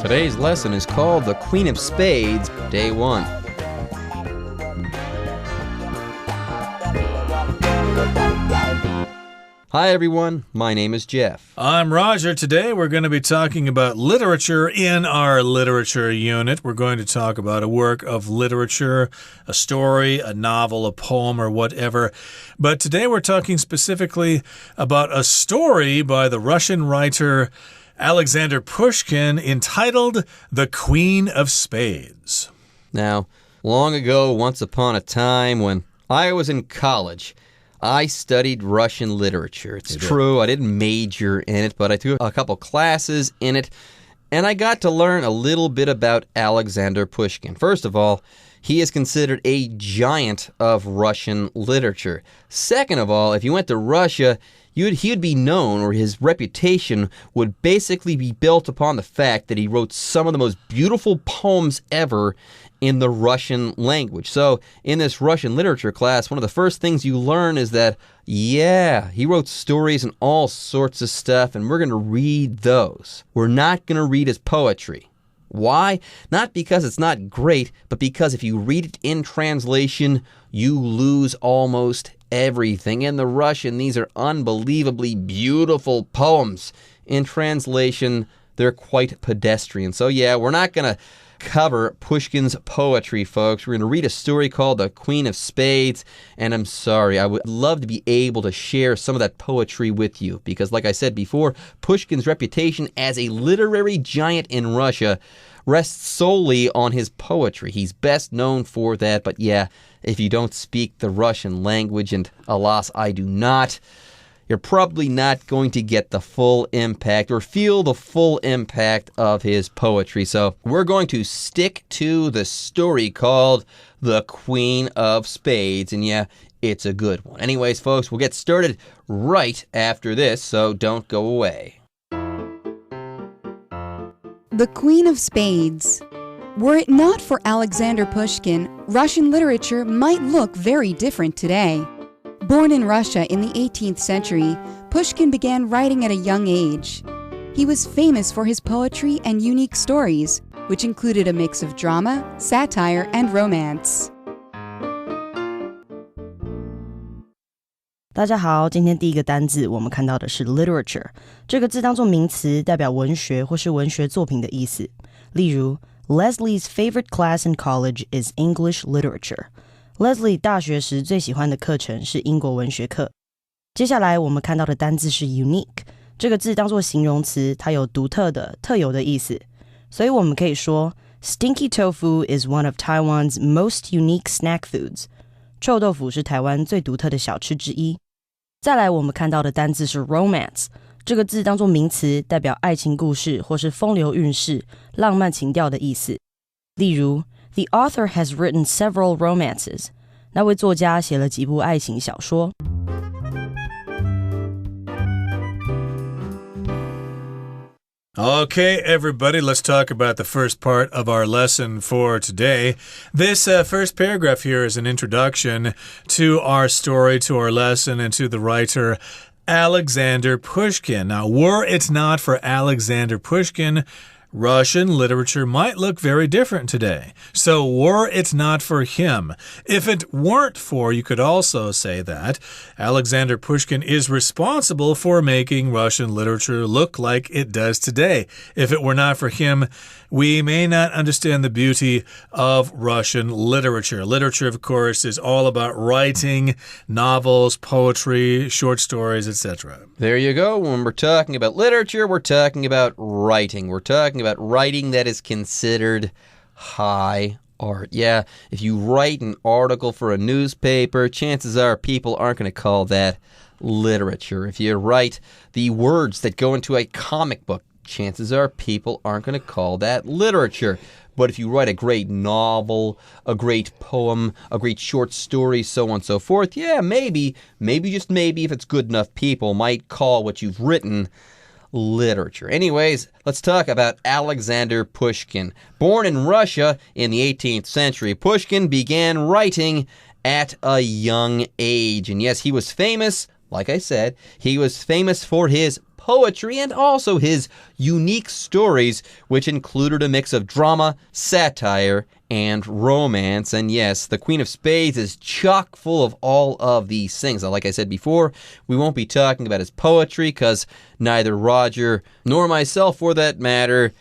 Today's lesson is called The Queen of Spades, Day 1. Hi everyone, my name is Jeff. I'm Roger. Today we're going to be talking about literature in our literature unit. We're going to talk about a work of literature, a story, a novel, a poem, or whatever. But today we're talking specifically about a story by the Russian writer Alexander Pushkin entitled The Queen of Spades. Now, long ago, once upon a time when I was in college, I studied Russian literature. It's true, I didn't major in it, but I took a couple classes in it, and I got to learn a little bit about Alexander Pushkin. First of all, he is considered a giant of Russian literature. Second of all, if you went to Russia, he would be known, or his reputation would basically be built upon the fact that he wrote some of the most beautiful poems ever in the Russian language. So in this Russian literature class, one of the first things you learn is that, he wrote stories and all sorts of stuff, and we're going to read those. We're not going to read his poetry. Why? Not because it's not great, but because if you read it in translation, you lose almost everything. In the Russian, these are unbelievably beautiful poems. In translation, they're quite pedestrian. So we're not going to cover Pushkin's poetry, folks. We're going to read a story called The Queen of Spades, and I'm sorry, I would love to be able to share some of that poetry with you, because like I said before, Pushkin's reputation as a literary giant in Russia rests solely on his poetry. He's best known for that, but if you don't speak the Russian language, and alas, I do not, you're probably not going to get the full impact or feel the full impact of his poetry. So we're going to stick to the story called The Queen of Spades. And it's a good one. Anyways, folks, we'll get started right after this, so don't go away. The Queen of Spades. Were it not for Alexander Pushkin, Russian literature might look very different today. Born in Russia in the 18th century, Pushkin began writing at a young age. He was famous for his poetry and unique stories, which included a mix of drama, satire, and romance. 大家好，今天第一个单字我们看到的是 literature， 这个字当作名词，代表文学或是文学作品的意思。例如 Leslie's favorite class in college is English literature。Leslie 大学时最喜欢的课程是英国文学课。接下来我们看到的单字是 unique， 这个字当作形容词，它有独特的、特有的意思。所以我们可以说 Stinky tofu is one of Taiwan's most unique snack foods。臭豆腐是台湾最独特的小吃之一。再来我们看到的单字是 romance， 这个字当作名词，代表爱情故事或是风流韵事、浪漫情调的意思。例如The author has written several romances. 那位作家写了几部爱情小说。Okay, everybody, let's talk about the first part of our lesson for today. This first paragraph here is an introduction to our story, to our lesson, and to the writer Alexander Pushkin. Now, were it not for Alexander Pushkin, Russian literature might look very different today. So were it not for him, if it weren't for, you could also say that Alexander Pushkin is responsible for making Russian literature look like it does today. If it were not for him, we may not understand the beauty of Russian literature. Literature, of course, is all about writing, novels, poetry, short stories, etc. There you go. When we're talking about literature, we're talking about writing. We're talking about writing that is considered high art. If you write an article for a newspaper, chances are people aren't going to call that literature. If you write the words that go into a comic book, chances are people aren't going to call that literature. But if you write a great novel, a great poem, a great short story, so on and so forth, maybe, just maybe, if it's good enough, people might call what you've written literature. Anyways, let's talk about Alexander Pushkin. Born in Russia in the 18th century, Pushkin began writing at a young age. And yes, he was famous, like I said, he was famous for his poetry and also his unique stories, which included a mix of drama, satire, and romance. And yes, the Queen of Spades is chock full of all of these things. Now, like I said before, we won't be talking about his poetry because neither Roger nor myself, for that matter,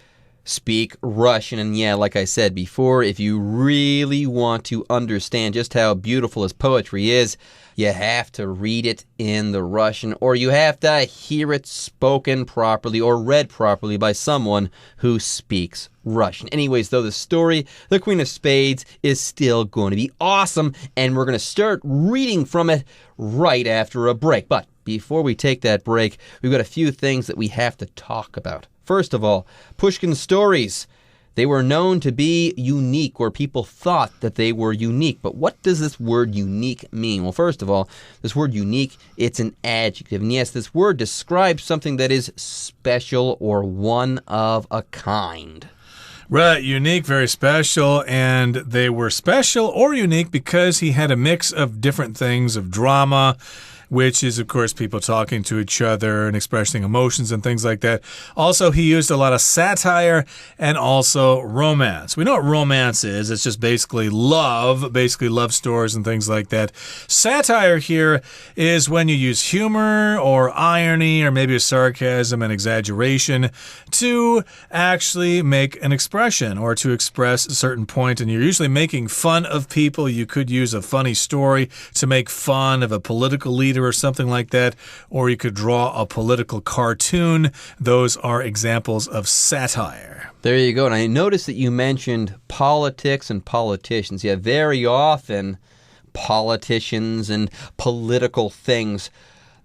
speak Russian. And yeah, like I said before, if you really want to understand just how beautiful his poetry is, you have to read it in the Russian, or you have to hear it spoken properly or read properly by someone who speaks Russian. Anyways, though, the story, The Queen of Spades, is still going to be awesome, and we're going to start reading from it right after a break. But before we take that break, we've got a few things that we have to talk about. First of all, Pushkin's stories. They were known to be unique, or people thought that they were unique. But what does this word unique mean? Well, first of all, this word unique, it's an adjective. And yes, this word describes something that is special or one of a kind. Right, unique, very special, and they were special or unique because he had a mix of different things, of drama, which is, of course, people talking to each other and expressing emotions and things like that. Also, he used a lot of satire and also romance. We know what romance is. It's just basically love stories and things like that. Satire here is when you use humor or irony or maybe a sarcasm and exaggeration to actually make an expression or to express a certain point, and you're usually making fun of people. You could use a funny story to make fun of a political leader or something like that, or you could draw a political cartoon. Those are examples of satire. There you go. And I noticed that you mentioned politics and politicians. Yeah, very often politicians and political things,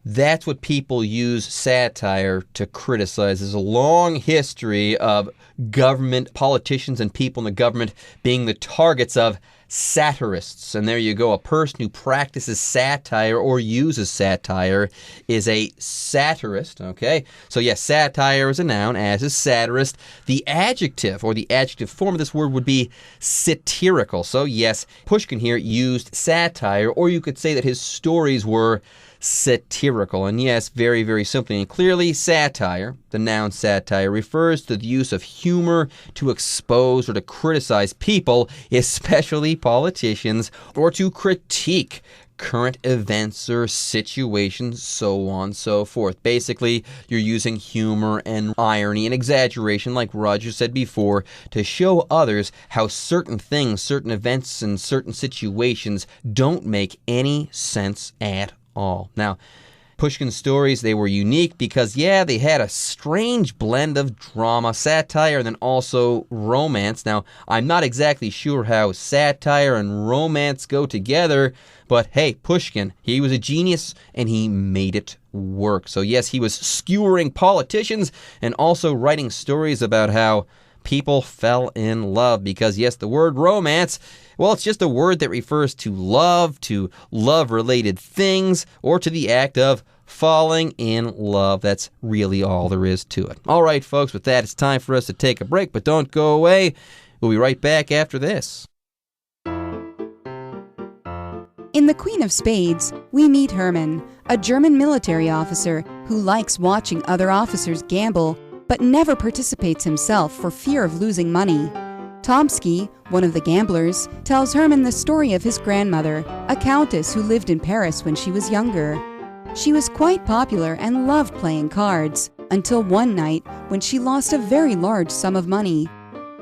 that's what people use satire to criticize. There's a long history of government, politicians, and people in the government being the targets of satirists. And there you go. A person who practices satire or uses satire is a satirist. Okay? So yes, satire is a noun, as is satirist. The adjective or the adjective form of this word would be satirical. So yes, Pushkin here used satire, or you could say that his stories were satirical. And yes, very, very simply and clearly, satire, the noun satire, refers to the use of humor to expose or to criticize people, especially politicians, or to critique current events or situations, so on and so forth. Basically, you're using humor and irony and exaggeration, like Roger said before, to show others how certain things, certain events, and certain situations don't make any sense at all. Now, Pushkin's stories, they were unique because, yeah, they had a strange blend of drama, satire, and then also romance. Now, I'm not exactly sure how satire and romance go together, but hey, Pushkin, he was a genius and he made it work. So yes, he was skewering politicians and also writing stories about how people fell in love, because yes, the word romance, well, it's just a word that refers to love-related things, or to the act of falling in love. That's really all there is to it. All right, folks, with that, it's time for us to take a break, but don't go away. We'll be right back after this. In The Queen of Spades, we meet Herman, a German military officer who likes watching other officers gamble, but never participates himself for fear of losing money. Tomsky, one of the gamblers, tells Herman the story of his grandmother, a countess who lived in Paris when she was younger. She was quite popular and loved playing cards, until one night when she lost a very large sum of money.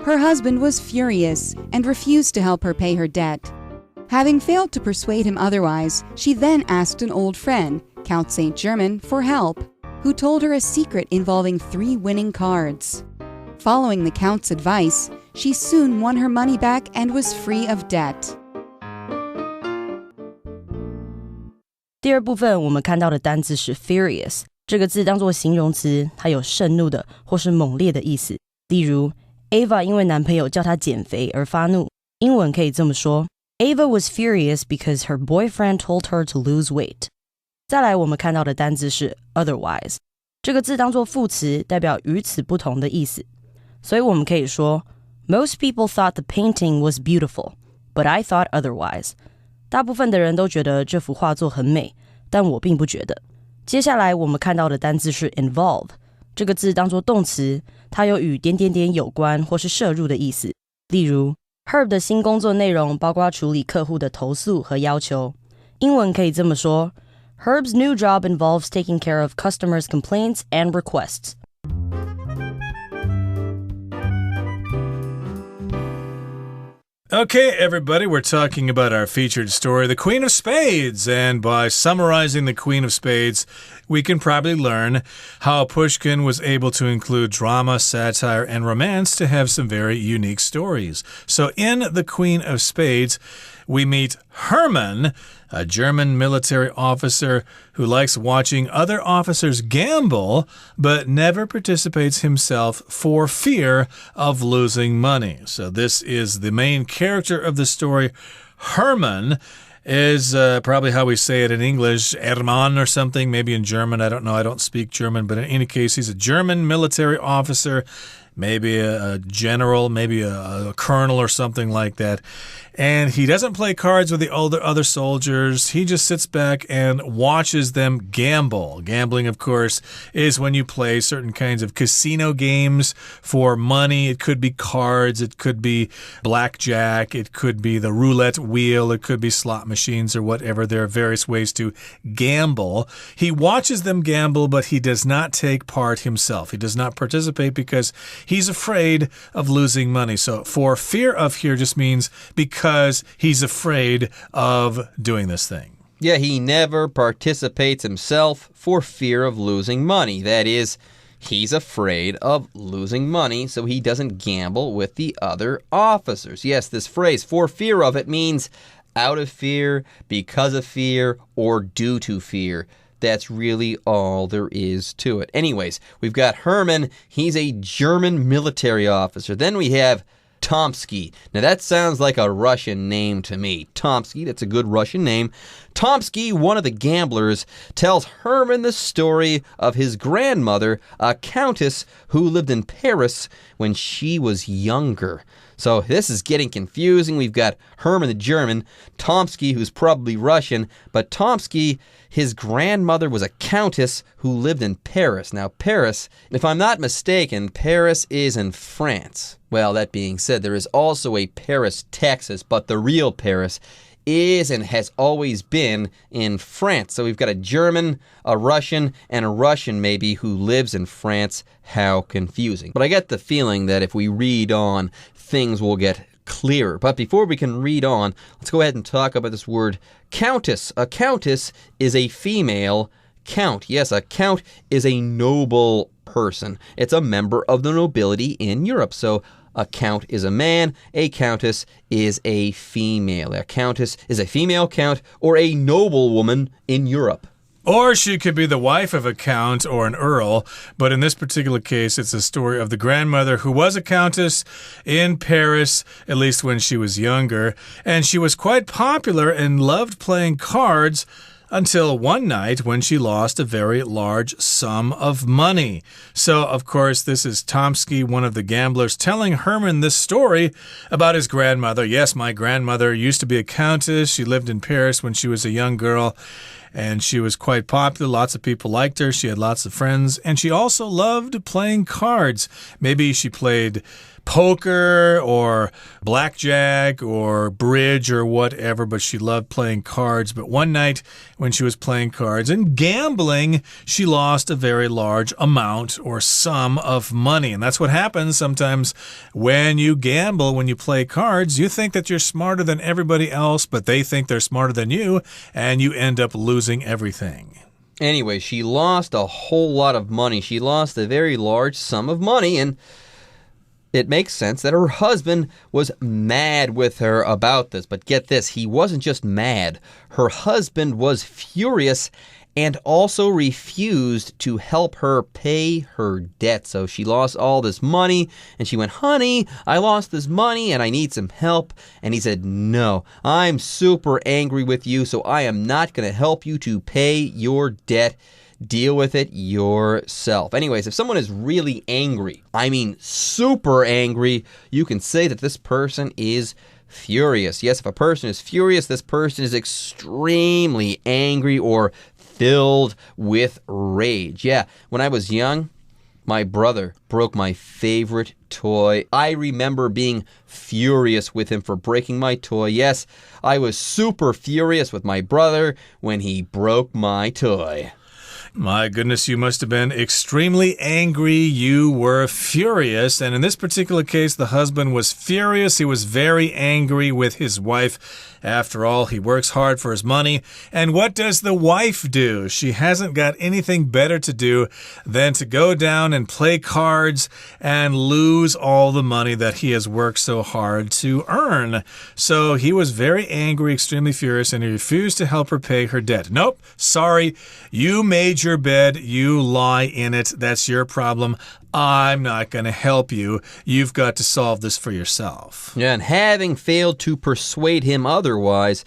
Her husband was furious and refused to help her pay her debt. Having failed to persuade him otherwise, she then asked an old friend, Count St. Germain, for help, who told her a secret involving 3 winning cards. Following the Count's advice, she soon won her money back and was free of debt. 第二部分我们看到的单字是 furious， 这个字当作形容词，它有盛怒的或是猛烈的意思。例如 Ava 因为男朋友叫她减肥而发怒，英文可以这么说 Ava was furious because her boyfriend told her to lose weight。 再来我们看到的单字是 otherwise， 这个字当作副词，代表与此不同的意思。所以我们可以说 Most people thought the painting was beautiful, but I thought otherwise。 大部分的人都觉得这幅画作很美，但我并不觉得。接下来我们看到的单字是 involve， 这个字当作动词，它有与点点点有关或是涉入的意思。例如 Herb 的新工作内容包括处理客户的投诉和要求。英文可以这么说 Herb's new job involves taking care of customers' complaints and requests. Okay, everybody, we're talking about our featured story, The Queen of Spades. And by summarizing The Queen of Spades, we can probably learn how Pushkin was able to include drama, satire, and romance to have some very unique stories. So in The Queen of Spades, we meet Hermann, a German military officer who likes watching other officers gamble, but never participates himself for fear of losing money. So this is the main character of the story. Hermann is probably how we say it in English, Hermann or something, maybe in German. I don't know. I don't speak German, but in any case, he's a German military officer, maybe a general, maybe a colonel or something like that. And he doesn't play cards with the other soldiers. He just sits back and watches them gamble. Gambling, of course, is when you play certain kinds of casino games for money. It could be cards. It could be blackjack. It could be the roulette wheel. It could be slot machines or whatever. There are various ways to gamble. He watches them gamble, but he does not take part himself. He does not participate because he's afraid of losing money. So for fear of here just means because he's afraid of doing this thing. Yeah, he never participates himself for fear of losing money. That is, he's afraid of losing money, so he doesn't gamble with the other officers. Yes, this phrase, for fear of, it means out of fear, because of fear, or due to fear. That's really all there is to it. Anyways, we've got Hermann. He's a German military officer. Then we have Tomsky. Now that sounds like a Russian name to me. Tomsky, that's a good Russian name. Tomsky, one of the gamblers, tells Hermann the story of his grandmother, a countess who lived in Paris when she was younger. So this is getting confusing. We've got Hermann the German, Tomsky who's probably Russian, but Tomsky, his grandmother was a countess who lived in Paris. Now Paris, if I'm not mistaken, Paris is in France. Well, that being said, there is also a Paris, Texas, but the real Paris is and has always been in France. So we've got a German, a Russian, and a Russian maybe who lives in France. How confusing. But I get the feeling that if we read on, things will get clearer. But before we can read on, let's go ahead and talk about this word countess. A countess is a female count. Yes, a count is a noble person. It's a member of the nobility in Europe. So a count is a man, a countess is a female. A countess is a female count or a noblewoman in Europe. Or she could be the wife of a count or an earl, but in this particular case, it's a story of the grandmother who was a countess in Paris, at least when she was younger, and she was quite popular and loved playing cards until one night when she lost a very large sum of money. So, of course, this is Tomsky, one of the gamblers, telling Hermann this story about his grandmother. Yes, my grandmother used to be a countess. She lived in Paris when she was a young girl. And she was quite popular. Lots of people liked her. She had lots of friends. And she also loved playing cards. Maybe she played poker or blackjack or bridge or whatever, but she loved playing cards. But one night when she was playing cards and gambling, she lost a very large amount or sum of money. And that's what happens sometimes when you gamble, when you play cards. You think that you're smarter than everybody else, but they think they're smarter than you, and you end up losing everything. Anyway, she lost a whole lot of money. She lost a very large sum of money, and it makes sense that her husband was mad with her about this. But get this, he wasn't just mad. Her husband was furious and also refused to help her pay her debt. So she lost all this money, and she went, honey, I lost this money and I need some help. And he said, no, I'm super angry with you, so I am not going to help you to pay your debt. Deal with it yourself. Anyways, if someone is really angry, I mean super angry, you can say that this person is furious. Yes, if a person is furious, this person is extremely angry or filled with rage. Yeah, when I was young, my brother broke my favorite toy. I remember being furious with him for breaking my toy. Yes, I was super furious with my brother when he broke my toy. My goodness, you must have been extremely angry. You were furious. And in this particular case, the husband was furious. He was very angry with his wife. After all, he works hard for his money. And what does the wife do? She hasn't got anything better to do than to go down and play cards and lose all the money that he has worked so hard to earn. So he was very angry, extremely furious, and he refused to help her pay her debt. Nope, sorry. You made your bed. You lie in it. That's your problem. I'm not going to help you. You've got to solve this for yourself. Yeah, and having failed to persuade him otherwise,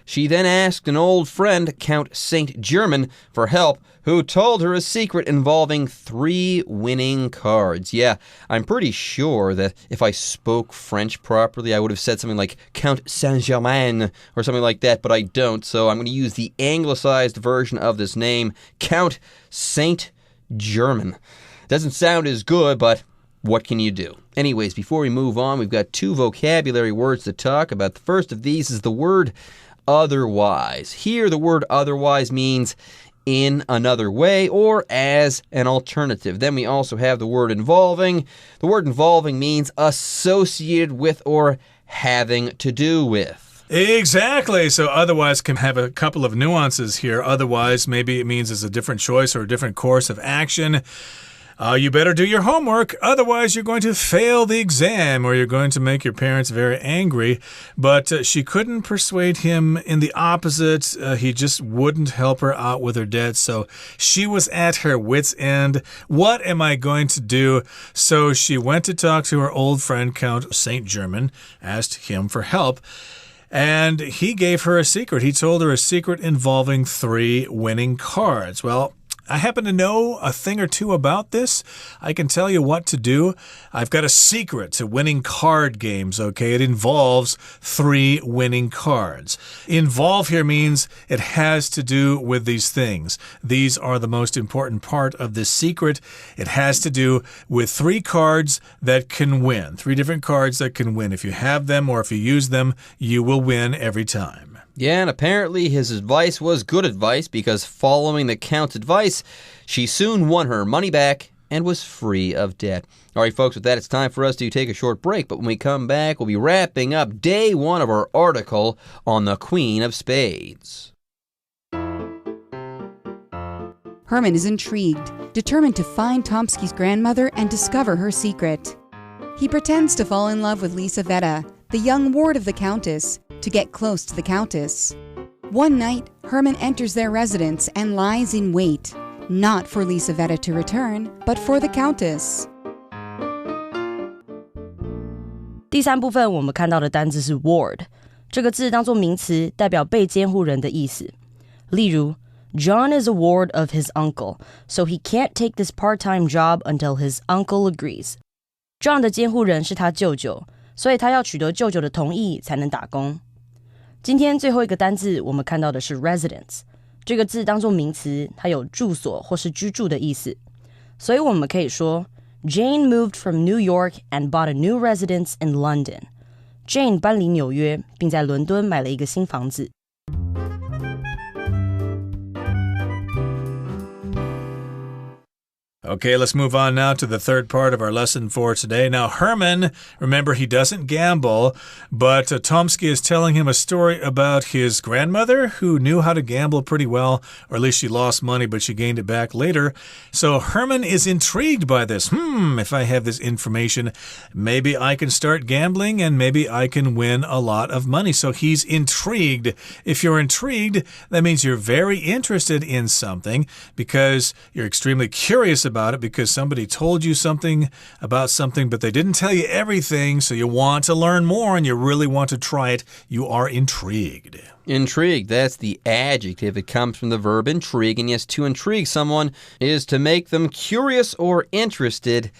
she then asked an old friend, Count St. German, for help, who told her a secret involving 3 winning cards. Yeah, I'm pretty sure that if I spoke French properly, I would have said something like Count Saint-Germain or something like that, but I don't, so I'm going to use the anglicized version of this name, Count St. German. Doesn't sound as good, but what can you do? Anyways, before we move on, we've got 2 vocabulary words to talk about. The first of these is the word otherwise. Here, the word otherwise means in another way or as an alternative. Then we also have the word involving. The word involving means associated with or having to do with. Exactly. So otherwise can have a couple of nuances here. Otherwise, maybe it means it's a different choice or a different course of action. You better do your homework, otherwise you're going to fail the exam or you're going to make your parents very angry. But she couldn't persuade him in the opposite. He just wouldn't help her out with her debt. So she was at her wit's end. What am I going to do? So she went to talk to her old friend, Count St. German, asked him for help. And he gave her a secret. He told her a secret involving 3 winning cards. Well, I happen to know a thing or two about this. I can tell you what to do. I've got a secret to winning card games, okay? It involves 3 winning cards. Involve here means it has to do with these things. These are the most important part of this secret. It has to do with 3 cards that can win. 3 different cards that can win. If you have them or if you use them, you will win every time. Yeah, and apparently his advice was good advice because following the Count's advice, she soon won her money back and was free of debt. All right, folks, with that, it's time for us to take a short break. But when we come back, we'll be wrapping up day 1 of our article on the Queen of Spades. Herman is intrigued, determined to find Tomsky's grandmother and discover her secret. He pretends to fall in love with Lisaveta, the young ward of the Countess, to get close to the Countess. One night, Herman enters their residence and lies in wait, not for Lisaveta to return, but for the Countess. 第3部分我们看到的单字是 ward， 这个字当作名词，代表被监护人的意思。例如 John is a ward of his uncle, so he can't take this part-time job until his uncle agrees. John 的监护人是他舅舅，所以他要取得舅舅的同意才能打工。今天最后一个单字我们看到的是 residence， 这个字当作名词，它有住所或是居住的意思。所以我们可以说 Jane moved from New York and bought a new residence in London. Jane 搬离纽约，并在伦敦买了一个新房子。Okay, let's move on now to the third part of our lesson for today. Now, Herman, remember, he doesn't gamble, but Tomsky is telling him a story about his grandmother who knew how to gamble pretty well, or at least she lost money, but she gained it back later. So Herman is intrigued by this. If I have this information, maybe I can start gambling and maybe I can win a lot of money. So he's intrigued. If you're intrigued, that means you're very interested in something because you're extremely curious about it because somebody told you something about something, but they didn't tell you everything, so you want to learn more and you really want to try it. You are intrigued. Intrigued, that's the adjective. It comes from the verb intrigue, and yes, to intrigue someone is to make them curious or interested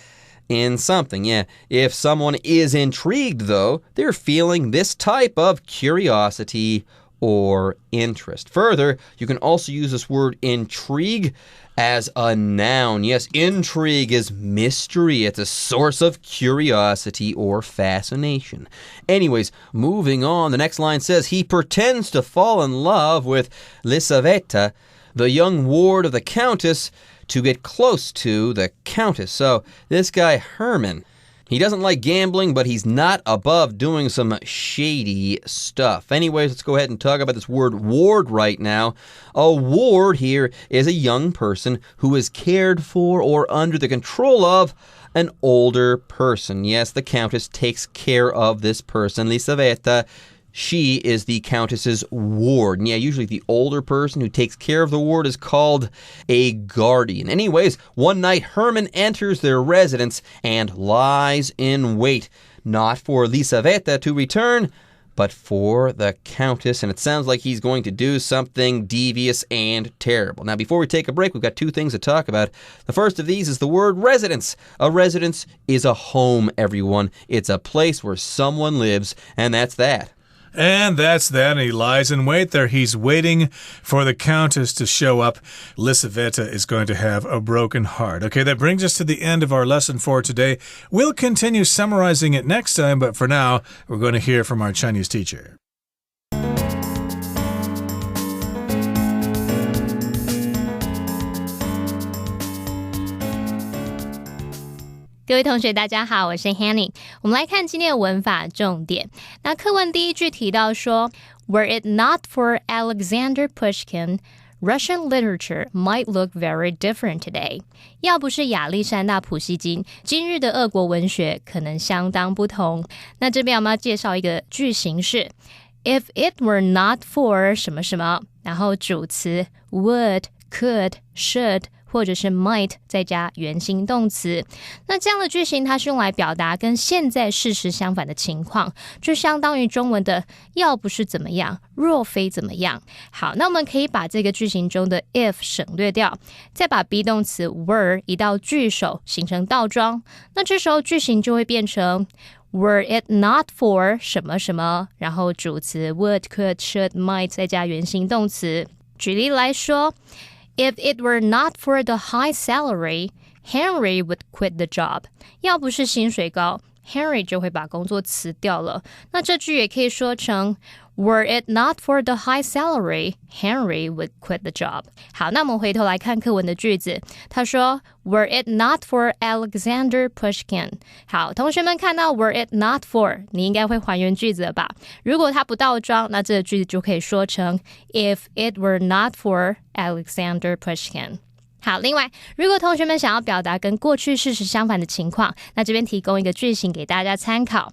in something. Yeah, if someone is intrigued, though, they're feeling this type of curiosity or interest. Further, you can also use this word intrigue as a noun. Yes, intrigue is mystery. It's a source of curiosity or fascination. Anyways, moving on, the next line says, he pretends to fall in love with Lisaveta, the young ward of the Countess, to get close to the Countess. So, this guy, Herman, he doesn't like gambling, but he's not above doing some shady stuff. Anyways, let's go ahead and talk about this word ward right now. A ward here is a young person who is cared for or under the control of an older person. Yes, the Countess takes care of this person, Lisaveta. She is the Countess's ward. And yeah, usually the older person who takes care of the ward is called a guardian. Anyways, one night Herman enters their residence and lies in wait, not for Lisaveta to return, but for the Countess. And it sounds like he's going to do something devious and terrible. Now, before we take a break, we've got two things to talk about. The first of these is the word residence. A residence is a home, everyone. It's a place where someone lives, and that's that. And that's that. And he lies in wait there. He's waiting for the Countess to show up. Lisaveta is going to have a broken heart. Okay, that brings us to the end of our lesson for today. We'll continue summarizing it next time, but for now, we're going to hear from our Chinese teacher. 各位同学大家好，我是 Hanny。 我们来看今天的文法重点。那课文第一句提到说 Were it not for Alexander Pushkin, Russian literature might look very different today. 要不是亚历山大普希金，今日的俄国文学可能相当不同。那这边我们要介绍一个句型是 If it were not for 什么什么，然后主词 would, could, should或者是 might 再加原形动词。那这样的句型它是用来表达跟现在事实相反的情况，就相当于中文的要不是怎么样，若非怎么样。好，那我们可以把这个句型中的 if 省略掉，再把 be 动词 were 移到句首，形成倒装。那这时候句型就会变成Were it not for 什么什么，然后主词 would, could, should, might 再加原形动词。举例来说If it were not for the high salary, Henry would quit the job. 要不是薪水高， Henry 就会把工作辞掉了。那这句也可以说成 Were it not for the high salary, Henry would quit the job. 好，那我们回头来看课文的句子。他说 Were it not for Alexander Pushkin. 好，同学们看到 Were it not for 你应该会还原句子了吧？如果它不倒装，那这个句子就可以说成 If it were not for Alexander Pushkin. 好，另外如果同学们想要表达跟过去事实相反的情况，那这边提供一个句型给大家参考。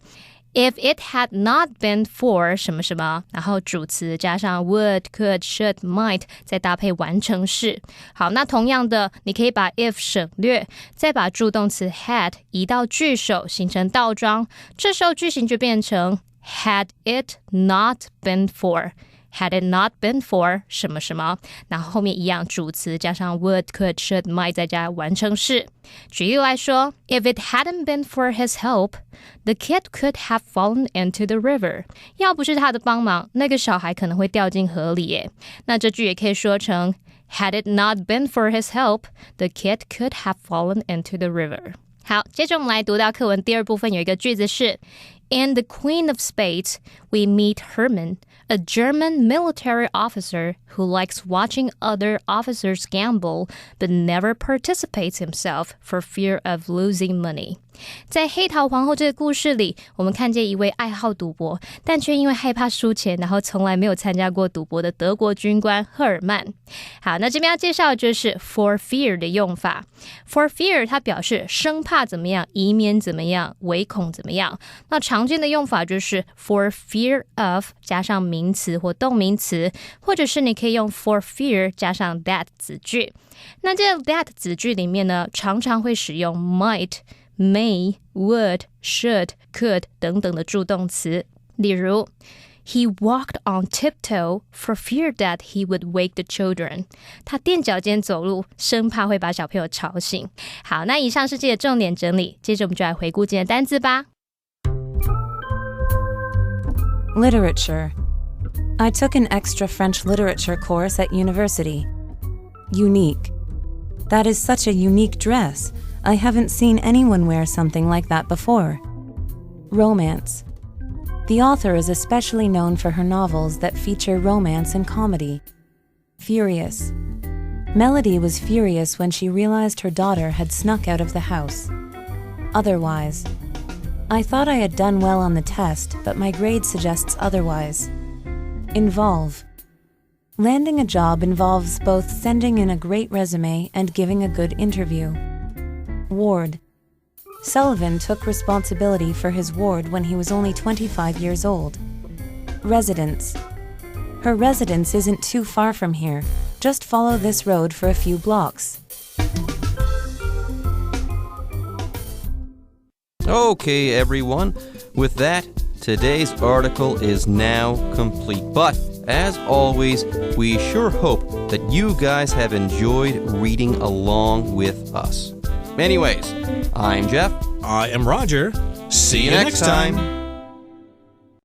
If it had not been for 什么什么，然后主词加上 would, could, should, might 再搭配完成式。好，那同样的你可以把 if 省略，再把助动词 had 移到句首，形成倒装。这时候句型就变成 Had it not been for Had it not been for 什么什么，然后后面一样主词加上 would, could, should, might 再加完成式。举例来说 If it hadn't been for his help, the kid could have fallen into the river. 要不是他的帮忙，那个小孩可能会掉进河里耶。那这句也可以说成 Had it not been for his help, the kid could have fallen into the river. 好，接着我们来读到课文第二部分，有一个句子是In the Queen of Spades, we meet Herman, a German military officer who likes watching other officers gamble, but never participates himself for fear of losing money. 在黑桃皇后这个故事里，我们看见一位爱好赌博，但却因为害怕输钱，然后从来没有参加过赌博的德国军官赫尔曼。好，那这边要介绍的就是 for fear 的用法。For fear 它表示生怕怎么样，以免怎么样，唯恐怎么样。那常见的用法就是 for fear of 加上名词或动名词，或者是你可以用 for fear 加上 that 子句。那这个 that 子句里面呢，常常会使用 might、may, would, should, could 等等的助动词。例如 He walked on tiptoe for fear that he would wake the children. 他踮脚尖走路，生怕会把小朋友吵醒。好，那以上是这些重点整理，接着我们就来回顾今天的单字吧。 Literature. I took an extra French literature course at university. Unique. That is such a unique dress. I haven't seen anyone wear something like that before. Romance. The author is especially known for her novels that feature romance and comedy. Furious. Melody was furious when she realized her daughter had snuck out of the house. Otherwise. I thought I had done well on the test, but my grade suggests otherwise. Involve. Landing a job involves both sending in a great resume and giving a good interview. Ward. Sullivan took responsibility for his ward when he was only 25 years old. Residence. Her residence isn't too far from here. Just follow this road for a few blocks. Okay, everyone. With that, today's article is now complete. But, as always, we sure hope that you guys have enjoyed reading along with us. Anyways, I'm Jeff. I am Roger. See you next time.